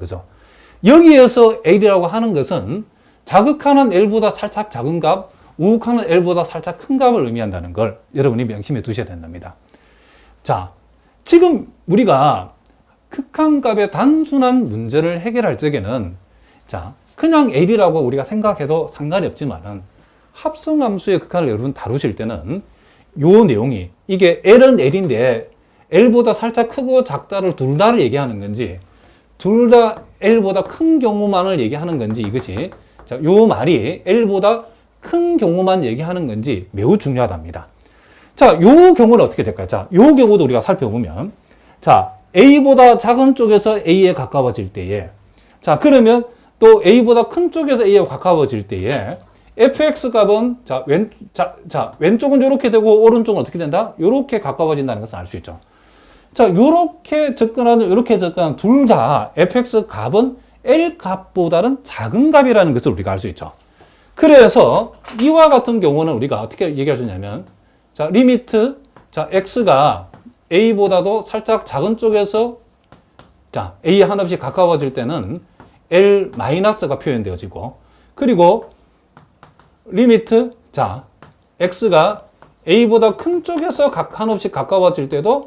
거죠. 여기에서 L이라고 하는 것은 자극하는 L보다 살짝 작은 값, 우극하는 L보다 살짝 큰 값을 의미한다는 걸 여러분이 명심해 두셔야 된답니다. 자, 지금 우리가 극한값의 단순한 문제를 해결할 적에는 자, 그냥 L이라고 우리가 생각해도 상관이 없지만은 합성함수의 극한을 여러분 다루실 때는 요 내용이 이게 L은 L인데 L보다 살짝 크고 작다를 둘 다를 얘기하는 건지 둘 다 L보다 큰 경우만을 얘기하는 건지 이것이 자, 요 말이 L보다 큰 경우만 얘기하는 건지 매우 중요하답니다. 자, 요 경우는 어떻게 될까요? 자, 요 경우도 우리가 살펴보면 자, A보다 작은 쪽에서 A에 가까워질 때에 자, 그러면 또 A보다 큰 쪽에서 A에 가까워질 때에 fx 값은 왼쪽은 이렇게 되고 오른쪽은 어떻게 된다? 이렇게 가까워진다는 것을 알 수 있죠. 자, 이렇게 접근하는 둘 다 fx 값은 L 값보다는 작은 값이라는 것을 우리가 알 수 있죠. 그래서 이와 같은 경우는 우리가 어떻게 얘기할 수 있냐면 자, 리미트 자, x가 a보다도 살짝 작은 쪽에서 자, a 한없이 가까워질 때는 L-가 표현되어지고 그리고 리미트 자, x가 a보다 큰 쪽에서 한없이 가까워질 때도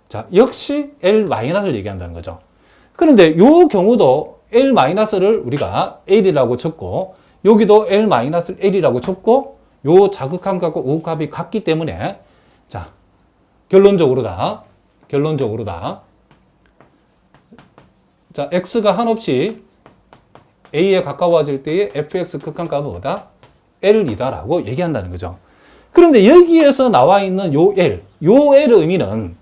자, 역시 L-를 얘기한다는 거죠. 그런데 이 경우도 L-를 우리가 L이라고 쳤고 여기도 L-L이라고 쳤고 요 자극한 값과 우극값이 같기 때문에 자, 결론적으로 다 자, x가 한없이 a에 가까워질 때의 fx 극한값은 뭐다? L이다라고 얘기한다는 거죠. 그런데 여기에서 나와 있는 요 L의 의미는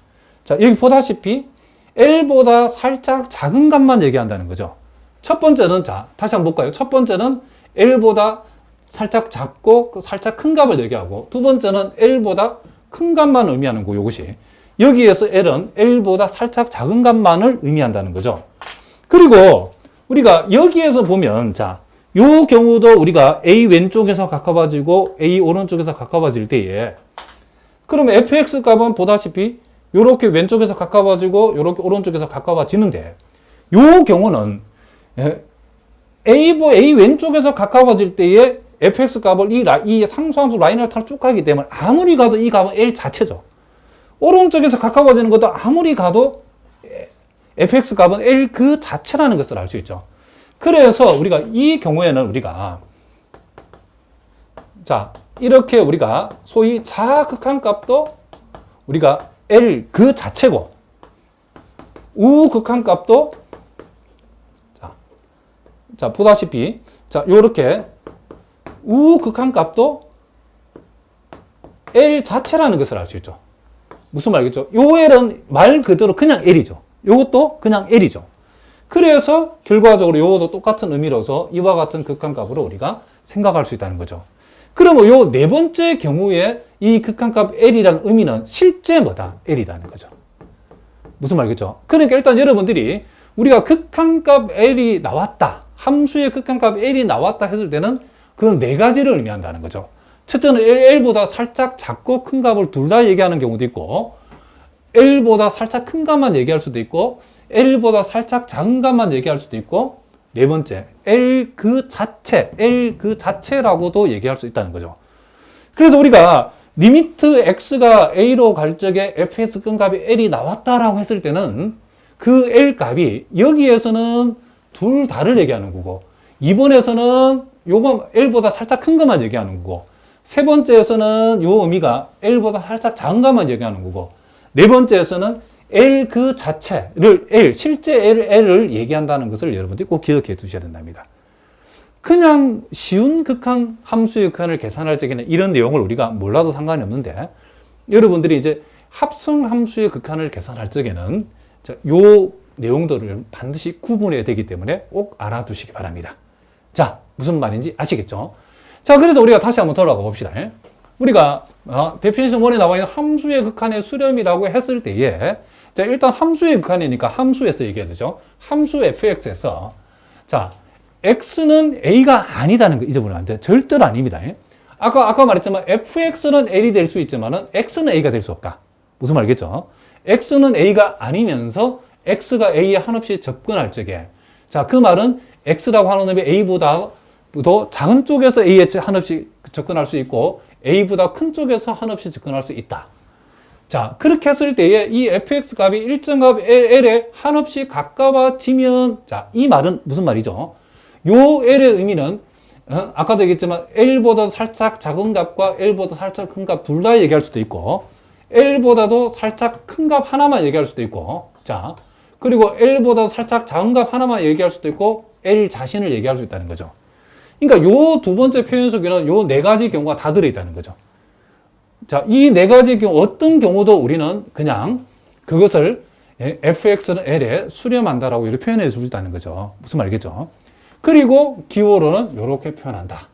자, 여기 보다시피 L보다 살짝 작은 값만 얘기한다는 거죠. 첫 번째는 자, 다시 한번 볼까요? 첫 번째는 L보다 살짝 작고 살짝 큰 값을 얘기하고 두 번째는 L보다 큰 값만 의미하는 거 요것이 여기에서 L은 L보다 살짝 작은 값만을 의미한다는 거죠. 그리고 우리가 여기에서 보면 자, 요 경우도 우리가 A 왼쪽에서 가까워지고 A 오른쪽에서 가까워질 때에 그러면 fx 값은 보다시피 요렇게 왼쪽에서 가까워지고 요렇게 오른쪽에서 가까워지는데 요 경우는 A 왼쪽에서 가까워질 때에 fx 값을 이 상수함수 라인을 타고 쭉 가기 때문에 아무리 가도 이 값은 L 자체죠. 오른쪽에서 가까워지는 것도 아무리 가도 fx 값은 L 그 자체라는 것을 알 수 있죠. 그래서 우리가 이 경우에는 우리가 자, 이렇게 우리가 소위 자극한 값도 우리가 L 그 자체고 우극한 값도 자, 보다시피 자, 요렇게 우극한 값도 L 자체라는 것을 알 수 있죠. 무슨 말이겠죠? 요 L은 말 그대로 그냥 L이죠. 요것도 그냥 L이죠. 그래서 결과적으로 요것도 똑같은 의미로서 이와 같은 극한값으로 우리가 생각할 수 있다는 거죠. 그러면 요 네 번째 경우에 이 극한값 L이라는 의미는 실제 뭐다? L이라는 거죠. 무슨 말이겠죠? 그러니까 일단 여러분들이 우리가 극한값 L이 나왔다. 함수의 극한값 L이 나왔다 했을 때는 그 네 가지를 의미한다는 거죠. 첫째는 L보다 살짝 작고 큰 값을 둘 다 얘기하는 경우도 있고 L보다 살짝 큰 값만 얘기할 수도 있고 L보다 살짝 작은 값만 얘기할 수도 있고 네 번째 L 그 자체라고도 얘기할 수 있다는 거죠. 그래서 우리가 리미트 x가 a로 갈 적에 fx 큰 값이 L이 나왔다라고 했을 때는 그 L 값이 여기에서는 둘 다를 얘기하는 거고 2번에서는 요거 L보다 살짝 큰 것만 얘기하는 거고 세 번째에서는 요 의미가 L보다 살짝 작은 것만 얘기하는 거고 네 번째에서는 L 그 자체를 실제 L을 얘기한다는 것을 여러분들이 꼭 기억해 두셔야 된답니다. 그냥 쉬운 극한 함수의 극한을 계산할 적에는 이런 내용을 우리가 몰라도 상관이 없는데 여러분들이 이제 합성 함수의 극한을 계산할 적에는 요 내용들을 반드시 구분해야 되기 때문에 꼭 알아두시기 바랍니다. 자, 무슨 말인지 아시겠죠? 자, 그래서 우리가 다시 한번 돌아가 봅시다. 우리가 데피니션 1에 나와 있는 함수의 극한의 수렴이라고 했을 때에 자, 일단 함수의 극한이니까 함수에서 얘기해야 되죠. 함수 fx에서 자, x는 a가 아니다는 거 잊어버리면 안 돼. 절대로 아닙니다. 아까 말했지만 fx는 l이 될 수 있지만은 x는 a가 될 수 없다. 무슨 말이겠죠? x는 a가 아니면서 x가 a에 한없이 접근할 적에 자, 그 말은 x라고 하는 놈이 a보다 더 작은 쪽에서 a에 한없이 접근할 수 있고 a보다 큰 쪽에서 한없이 접근할 수 있다. 자, 그렇게 했을 때에 이 fx 값이 일정 값 l에 한없이 가까워지면, 자, 이 말은 무슨 말이죠? 요 l의 의미는 아까도 얘기했지만 l보다 살짝 작은 값과 l보다 살짝 큰 값 둘 다 얘기할 수도 있고 l보다도 살짝 큰 값 하나만 얘기할 수도 있고, 자, 그리고 l보다 살짝 작은 값 하나만 얘기할 수도 있고 l 자신을 얘기할 수 있다는 거죠. 그러니까 요 두 번째 표현 속에는 요 네 가지 경우가 다 들어있다는 거죠. 자, 이 네 가지 경우 어떤 경우도 우리는 그냥 그것을 fx는 l에 수렴한다라고 이렇게 표현해 줄 수 있다는 거죠. 무슨 말이겠죠? 그리고 기호로는 이렇게 표현한다.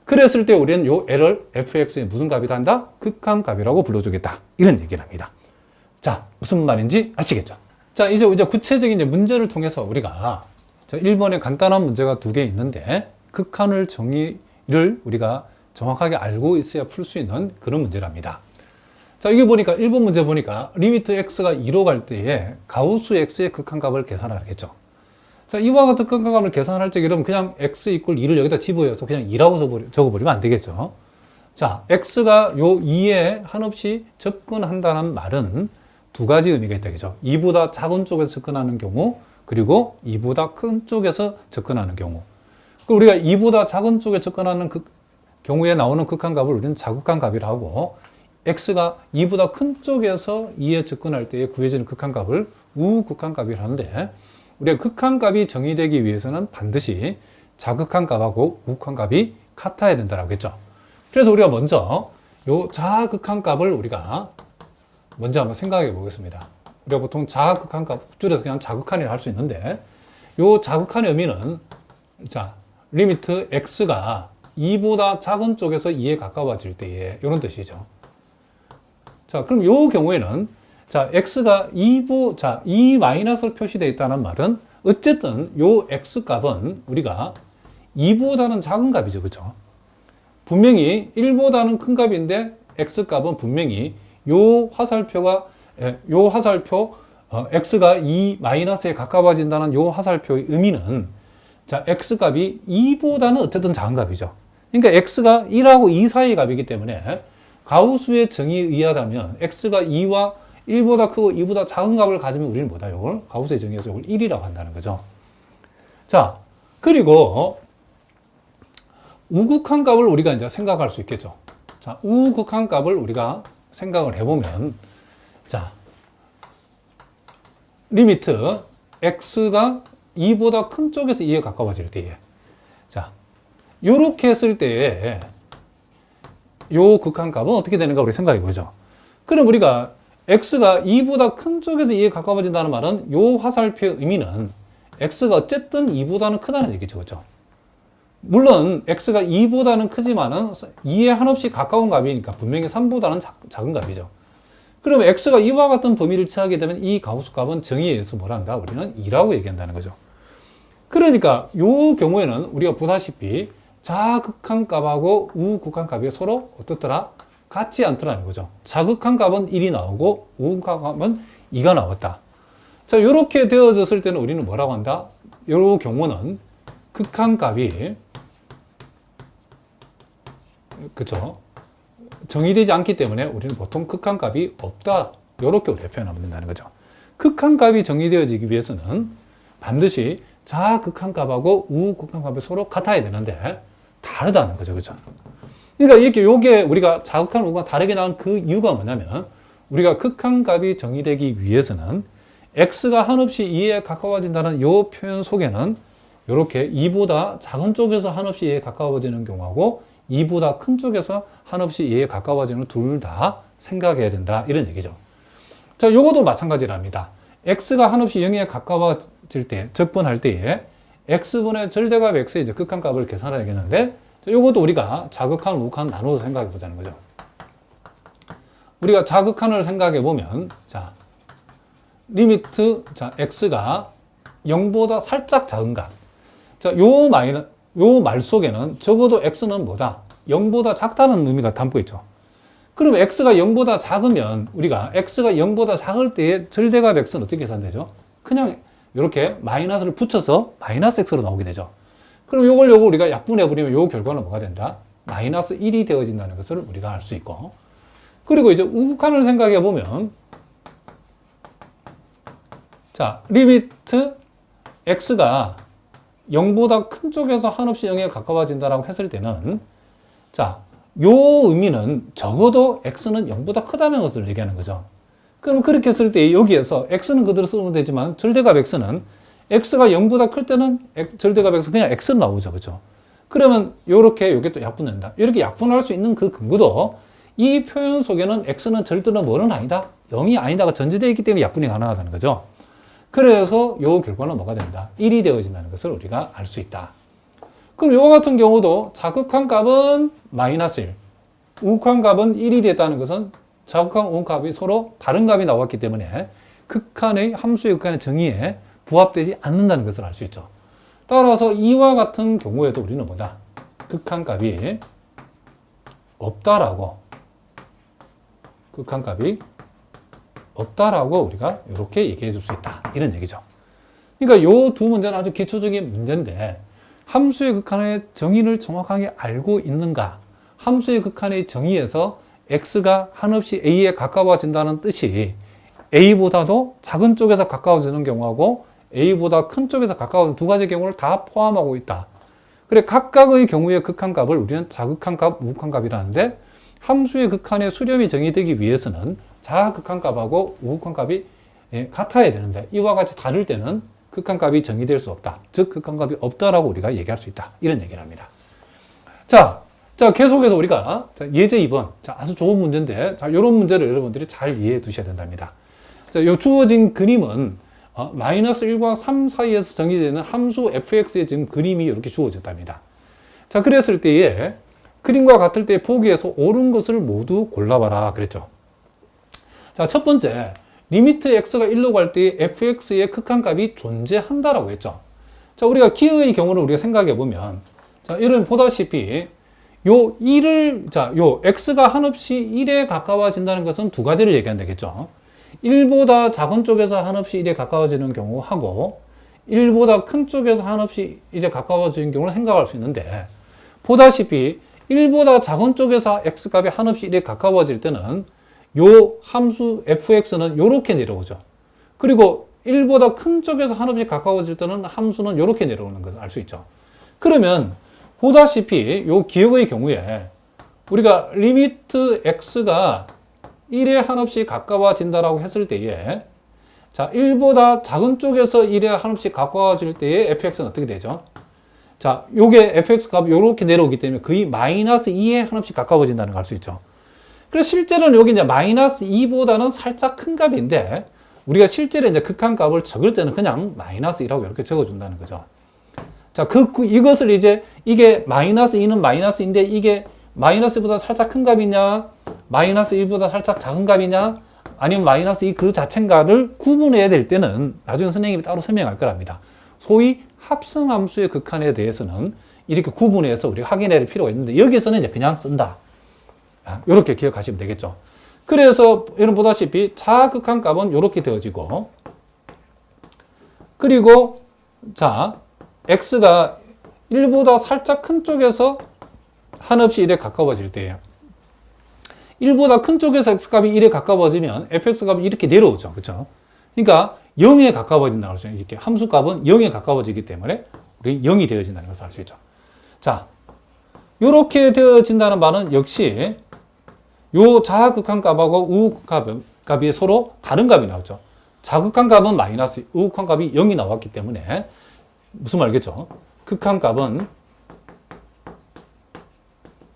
그랬을 때 우리는 요 l을 fx의 무슨 값이다 한다? 극한값이라고 불러주겠다. 이런 얘기를 합니다. 자, 무슨 말인지 아시겠죠? 자, 이제 구체적인 문제를 통해서 우리가 1번에 간단한 문제가 두 개 있는데 극한을 정의를 우리가 정확하게 알고 있어야 풀 수 있는 그런 문제랍니다. 자, 여기 보니까 1번 문제 보니까 리미트 x가 2로 갈 때에 가우스 x의 극한값을 계산하겠죠. 자, 이와 같은 극한값을 계산할 때 그러면 그냥 x 이퀄 2를 여기다 집어넣어서 그냥 2라고 적어버리면 안 되겠죠. 자, x가 요 2에 한없이 접근한다는 말은 두 가지 의미가 있다겠죠. 2보다 작은 쪽에서 접근하는 경우, 그리고 2보다 큰 쪽에서 접근하는 경우. 우리가 2보다 작은 쪽에 접근하는 경우에 나오는 극한값을 우리는 자극한값이라고 하고, x가 2보다 큰 쪽에서 2에 접근할 때 구해지는 극한값을 우극한값이라 하는데, 우리가 극한값이 정의되기 위해서는 반드시 자극한값하고 우극한값이 같아야 된다고 했죠. 그래서 우리가 먼저 요 자극한값을 우리가 먼저 한번 생각해 보겠습니다. 우리가 보통 자극한값 줄여서 그냥 자극한이라 할 수 있는데, 요 자극한의 의미는, 자, 리미트 x가 2보다 작은 쪽에서 2에 가까워질 때에 이런 뜻이죠. 자, 그럼 요 경우에는, 자, x가 2 마이너스로 표시되어 있다는 말은 어쨌든 요 x 값은 우리가 2보다는 작은 값이죠. 그렇죠? 분명히 1보다는 큰 값인데 x 값은 분명히 요 화살표 x가 2 마이너스에 가까워진다는 요 화살표의 의미는, 자, x 값이 2보다는 어쨌든 작은 값이죠. 그러니까 x가 1하고 2 사이의 값이기 때문에 가우스의 정의에 의하자면 x가 2와 1보다 크고 2보다 작은 값을 가지면 우리는 뭐다? 이걸 가우스의 정의에서 이걸 1이라고 한다는 거죠. 자, 그리고 우극한 값을 우리가 이제 생각할 수 있겠죠. 자, 우극한 값을 우리가 생각을 해보면, 자, 리미트 x가 2보다 큰 쪽에서 2에 가까워질 때에, 자, 요렇게 했을 때에 요 극한값은 어떻게 되는가 우리 생각해 보죠. 그럼 우리가 x가 2보다 큰 쪽에서 2에 가까워진다는 말은 요 화살표의 의미는 x가 어쨌든 2보다는 크다는 얘기죠. 그렇죠? 물론 x가 2보다는 크지만은 2에 한없이 가까운 값이니까 분명히 3보다는 작은 값이죠. 그럼 x가 이와 같은 범위를 취하게 되면 이 가우스 값은 정의에 의해서 뭐란가? 우리는 2라고 얘기한다는 거죠. 그러니까 이 경우에는 우리가 보다시피 자극한 값하고 우극한 값이 서로 어떻더라? 같지 않더라는 거죠. 자극한 값은 1이 나오고 우극한 값은 2가 나왔다. 자, 이렇게 되어졌을 때는 우리는 뭐라고 한다? 이 경우는 극한 값이, 그쵸? 정의되지 않기 때문에 우리는 보통 극한 값이 없다. 이렇게 우리가 표현하면 된다는 거죠. 극한 값이 정의되어지기 위해서는 반드시 자극한 값하고 우극한 값이 서로 같아야 되는데 다르다는 거죠. 그죠? 그러니까 요게 우리가 자극한 우극한 다르게 나온 그 이유가 뭐냐면, 우리가 극한 값이 정의되기 위해서는 x가 한없이 2에 가까워진다는 요 표현 속에는 이렇게 2보다 작은 쪽에서 한없이 2에 가까워지는 경우하고 2보다 큰 쪽에서 한없이 2에 가까워지는 둘 다 생각해야 된다. 이런 얘기죠. 자, 요것도 마찬가지랍니다. x가 한없이 0에 가까워질 때, 접근할 때에 x분의 절대값 x의 이제 극한값을 계산해야겠는데, 요것도 우리가 자극한, 우극한 나눠서 생각해 보자는 거죠. 우리가 자극한을 생각해 보면, 자, 리미트, 자, x가 0보다 살짝 작은 값. 자, 요 말 속에는 적어도 x는 뭐다? 0보다 작다는 의미가 담고 있죠. 그럼 x가 0보다 작으면 우리가 x가 0보다 작을 때의 절대값 x는 어떻게 계산되죠? 그냥 이렇게 마이너스를 붙여서 마이너스 x로 나오게 되죠. 그럼 요걸 우리가 약분해 버리면 요 결과는 뭐가 된다? 마이너스 1이 되어진다는 것을 우리가 알 수 있고, 그리고 이제 우극한을 생각해 보면, 자, 리미트 x가 0보다 큰 쪽에서 한없이 0에 가까워진다라고 했을 때는, 자, 요 의미는 적어도 x는 0보다 크다는 것을 얘기하는 거죠. 그럼 그렇게 했을 때 여기에서 x는 그대로 쓰면 되지만 절대값 x는 x가 0보다 클 때는 절대값 x 그냥 x로 나오죠. 그렇죠? 그러면 요렇게 요게 또 약분된다. 이렇게 약분할 수 있는 그 근거도 이 표현 속에는 x는 절대로 뭐는 아니다. 0이 아니다가 전제되어 있기 때문에 약분이 가능하다는 거죠. 그래서 요 결과는 뭐가 된다? 1이 되어진다는 것을 우리가 알 수 있다. 그럼 요와 같은 경우도 자극한 값은 마이너스 1, 우극한 값은 1이 됐다는 것은 자극한 우극값이 서로 다른 값이 나왔기 때문에 극한의 함수의 극한의 정의에 부합되지 않는다는 것을 알 수 있죠. 따라서 이와 같은 경우에도 우리는 뭐다? 극한 값이 없다라고, 극한 값이 없다라고 우리가 이렇게 얘기해 줄 수 있다. 이런 얘기죠. 그러니까 요 두 문제는 아주 기초적인 문제인데, 함수의 극한의 정의를 정확하게 알고 있는가? 함수의 극한의 정의에서 x가 한없이 a에 가까워진다는 뜻이 a보다도 작은 쪽에서 가까워지는 경우하고 a보다 큰 쪽에서 가까워지는 두 가지 경우를 다 포함하고 있다. 그래, 각각의 경우의 극한값을 우리는 자극한값, 우극한값이라는데, 함수의 극한의 수렴이 정의되기 위해서는 자극한값하고 우극한값이 같아야 되는데, 이와 같이 다를 때는 극한값이 정의될 수 없다. 즉 극한값이 없다라고 우리가 얘기할 수 있다. 이런 얘기를 합니다. 자, 계속해서 우리가 예제 2번. 자, 아주 좋은 문제인데, 자, 이런 문제를 여러분들이 잘 이해해 두셔야 된답니다. 자, 요 주어진 그림은 마이너스 1과 3 사이에서 정의되는 함수 fx의 지금 그림이 이렇게 주어졌답니다. 자, 그랬을 때에 그림과 같을 때 보기에서 옳은 것을 모두 골라봐라 그랬죠. 자, 첫 번째, 리미트 x가 1로 갈 때 fx의 극한값이 존재한다라고 했죠. 자, 우리가 기의 경우를 우리가 생각해 보면, 자, 이런 보다시피 요 1을, 자, 요 x가 한없이 1에 가까워진다는 것은 두 가지를 얘기한다 겠죠. 1보다 작은 쪽에서 한없이 1에 가까워지는 경우하고 1보다 큰 쪽에서 한없이 1에 가까워지는 경우를 생각할 수 있는데, 보다시피 1보다 작은 쪽에서 x값이 한없이 1에 가까워질 때는 요 함수 fx는 요렇게 내려오죠. 그리고 1보다 큰 쪽에서 한없이 가까워질 때는 함수는 요렇게 내려오는 것을 알 수 있죠. 그러면 보다시피 요 기억의 경우에 우리가 리미트 x가 1에 한없이 가까워진다라고 했을 때에, 자, 1보다 작은 쪽에서 1에 한없이 가까워질 때에 fx는 어떻게 되죠? 자, 요게 fx 값이 요렇게 내려오기 때문에 거의 마이너스 2에 한없이 가까워진다는 걸 알 수 있죠. 그래서 실제로는 여기 이제 마이너스 2보다는 살짝 큰 값인데, 우리가 실제로 이제 극한 값을 적을 때는 그냥 마이너스 1하고 이렇게 적어준다는 거죠. 자, 이것을 이제 이게 마이너스 2는 마이너스인데 이게 마이너스보다 살짝 큰 값이냐, 마이너스 1보다 살짝 작은 값이냐, 아니면 마이너스 2 그 자체인가를 구분해야 될 때는 나중에 선생님이 따로 설명할 거랍니다. 소위 합성함수의 극한에 대해서는 이렇게 구분해서 우리가 확인해야 할 필요가 있는데, 여기서는 이제 그냥 쓴다. 이렇게 기억하시면 되겠죠. 그래서 여러분 보다시피 자극한 값은 이렇게 되어지고, 그리고 자, x가 1보다 살짝 큰 쪽에서 한없이 1에 가까워질 때예요. 1보다 큰 쪽에서 x값이 1에 가까워지면 fx값이 이렇게 내려오죠. 그렇죠? 그러니까 0에 가까워진다고 하죠. 이렇게 함수값은 0에 가까워지기 때문에 우리 0이 되어진다는 것을 알 수 있죠. 자, 이렇게 되어진다는 말은 역시 요 자극한 값하고 우극한 값이 서로 다른 값이 나왔죠. 자극한 값은 마이너스, 우극한 값이 0이 나왔기 때문에 무슨 말이겠죠? 극한 값은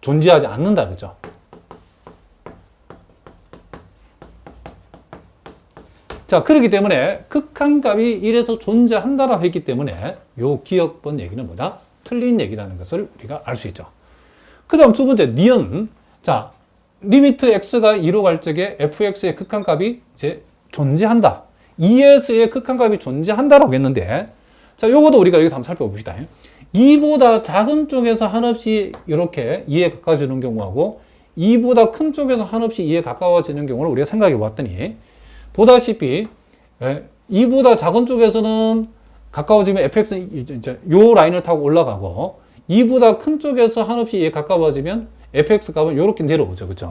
존재하지 않는다 그죠? 자, 그렇기 때문에 극한 값이 1에서 존재한다라고 했기 때문에 요 기억번 얘기는 뭐다? 틀린 얘기라는 것을 우리가 알 수 있죠. 그 다음 두 번째, 니은. 자, 리미트 x가 2로 갈 적에 fx의 극한값이 이제 존재한다. 2에서의 극한값이 존재한다라고 했는데, 자, 요것도 우리가 여기서 한번 살펴봅시다. 2보다 작은 쪽에서 한없이 이렇게 2에 가까워지는 경우하고 2보다 큰 쪽에서 한없이 2에 가까워지는 경우를 우리가 생각해 봤더니, 보다시피 2보다 작은 쪽에서는 가까워지면 fx는 이제 요 라인을 타고 올라가고 2보다 큰 쪽에서 한없이 가까워지면 fx 값은 이렇게 내려오죠. 그죠?